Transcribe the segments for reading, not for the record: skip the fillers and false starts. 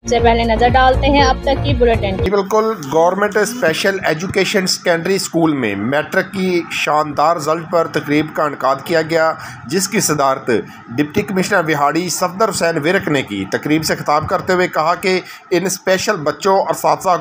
से पहले नजर डालते हैं अब तक की बुलेटिन। बिल्कुल, government special education secondary school में मैट्रिक की शानदार रिजल्ट पर तकरीब का इनकाद किया गया, जिसकी सदारत डिप्टी कमिश्नर विहाड़ी सफदर हुसैन विरक ने की। तकरीब से खिताब करते हुए कहा कि इन स्पेशल बच्चों और असातिज़ा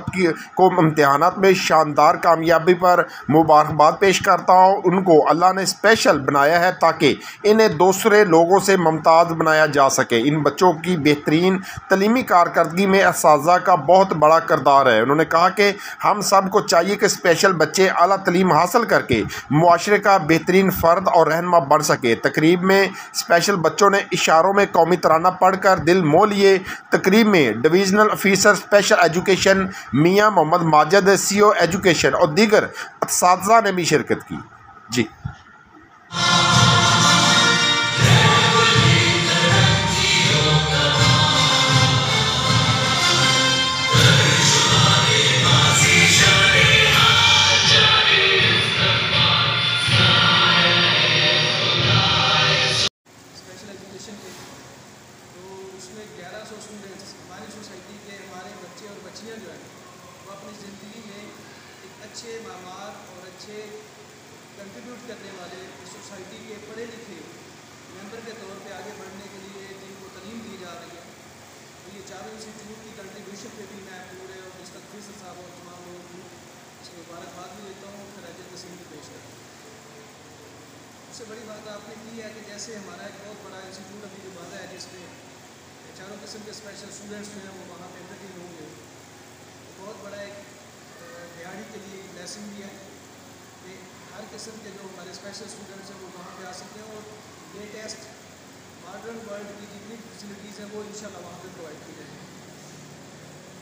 को इम्तिहानात में शानदार कामयाबी पर मुबारकबाद पेश करता हूँ। उनको अल्लाह ने स्पेशल बनाया है ताकि इन्हें दूसरे लोगों से मुमताज़ बनाया जा सके। इन बच्चों की बेहतरीन तलीमी कारकर्दगी में असातिज़ा का बहुत बड़ा किरदार है। उन्होंने कहा कि हम सब को चाहिए कि स्पेशल बच्चे आला तलीम हासिल करके मुआशरे का बेहतरीन फ़र्द और रहनुमा बन सके। तकरीब में स्पेशल बच्चों ने इशारों में कौमी तराना पढ़कर दिल मोह लिए। तकरीब में डिवीज़नल ऑफिसर स्पेशल एजुकेशन मियाँ मोहम्मद माजिद, CO एजुकेशन और दीगर असातिज़ा ने भी शिरकत की। जी स्टूडेंट्स हमारी सोसाइटी के हमारे बच्चे और बच्चियां जो हैं वो अपनी ज़िंदगी में एक अच्छे मामार और अच्छे कंट्रीब्यूट करने वाले सोसाइटी के पढ़े लिखे मेंबर के तौर पे आगे बढ़ने के लिए जिनको तालीम दी जा रही है, तो ये चारों इंस्टीट्यूट की कंट्रीब्यूशन पे भी मैं पूरे और मिस्टर फीसर साहब और तमाम लोगों की इसको मुबारकबाद भी देता हूँ, फिर अजय तस्लीम भी पेश करता हूँ। सबसे बड़ी बात आपने की है कि जैसे हमारा एक बहुत बड़ा इंस्टीट्यूट अभी जो बना है जिसमें चारों किस्म के स्पेशल स्टूडेंट्स जो हैं वो वहाँ पे एंटरटेन होंगे, तो बहुत बड़ा एक दिहाड़ी के लिए ब्लेसिंग भी है कि हर किस्म के जो हमारे स्पेशल स्टूडेंट्स हैं वो वहाँ पे आ सकते हैं और लेटेस्ट मॉडर्न वर्ल्ड की जितनी फैसिलिटीज़ हैं वो इंशाल्लाह वहाँ पे प्रोवाइड की जाएंगी।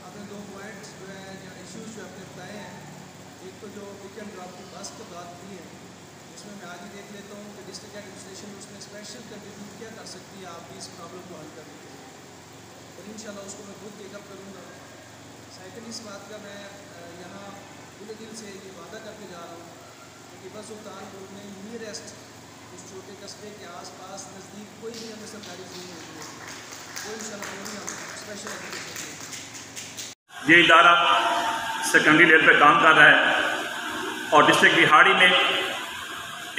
आपने 2 पॉइंट्स जो है या इशूज़ जो आपने बताए हैं, एक तो जो पिक एंड ड्रॉप की बस की बात की है, उसमें मैं आज ही देख लेता हूँ कि डिस्ट्रिक्ट एडमिनिस्ट्रेशन उसमें स्पेशल कंट्रीब्यूट क्या कर सकती है आपकी इस प्रॉब्लम को हल करने के लिए, और इंशाल्लाह उसको मैं खुद टेकअप करूँगा। सेकेंड इस बात का मैं यहाँ पूरे दिल से ये वादा करके जा रहा हूँ कि बस सुल्तानपुर में नियरेस्ट उस छोटे कस्बे के आसपास नज़दीक कोई भी हमें सरकारी ज़मीन नहीं होगी, वो इंशाल्लाह वो भी हम स्पेशल एजुकेशन। ये इदारा सेकेंडरी लेवल पर काम कर रहा है और डिस्ट्रिक्ट बिहाड़ी में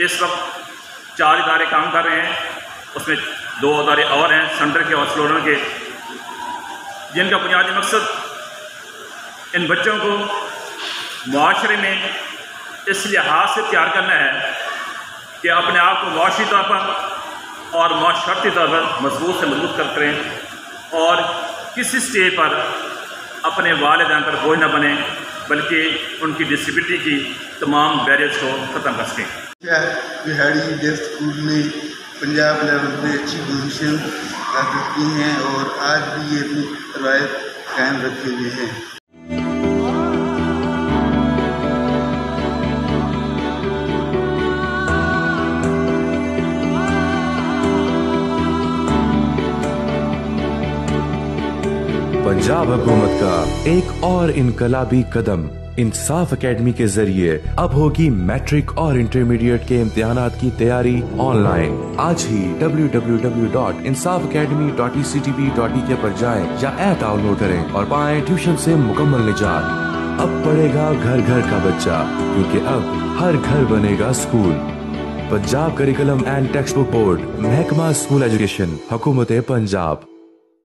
इस वक्त 4 इदारे काम कर रहे हैं, उसमें 2 इदारे और हैं सेंटर के और फ्लोरल के, जिनका बुनियादी मकसद इन बच्चों को मुआशरे में इस लिहाज से तैयार करना है कि अपने आप को मुआशी तौर पर और माशरती तौर पर मजबूत से मजबूत करते रहें और किसी स्टेज पर अपने वालिदैन पर बोझ न बने, बल्कि उनकी डिसेबिलिटी की तमाम बैरियर्स को ख़त्म कर सकें। बिहाड़ी स्कूल में पंजाब लेवल पे अच्छी पोजीशन हासिल की हैं और आज भी ये अपनी रवायत कायम रखे हुए हैं। पंजाब हुकूमत का एक और इनकलाबी कदम इंसाफ एकेडमी के जरिए अब होगी मैट्रिक और इंटरमीडिएट के इम्तिहानात की तैयारी ऑनलाइन। आज ही www.insafacademy.ectb.ek पर जाएं या ऐप डाउनलोड करें और पाएं ट्यूशन से मुकम्मल निजात। अब पढ़ेगा घर घर का बच्चा, क्योंकि अब हर घर बनेगा school. Punjab curriculum and text book board, महकमा स्कूल एजुकेशन, हुकूमत पंजाब।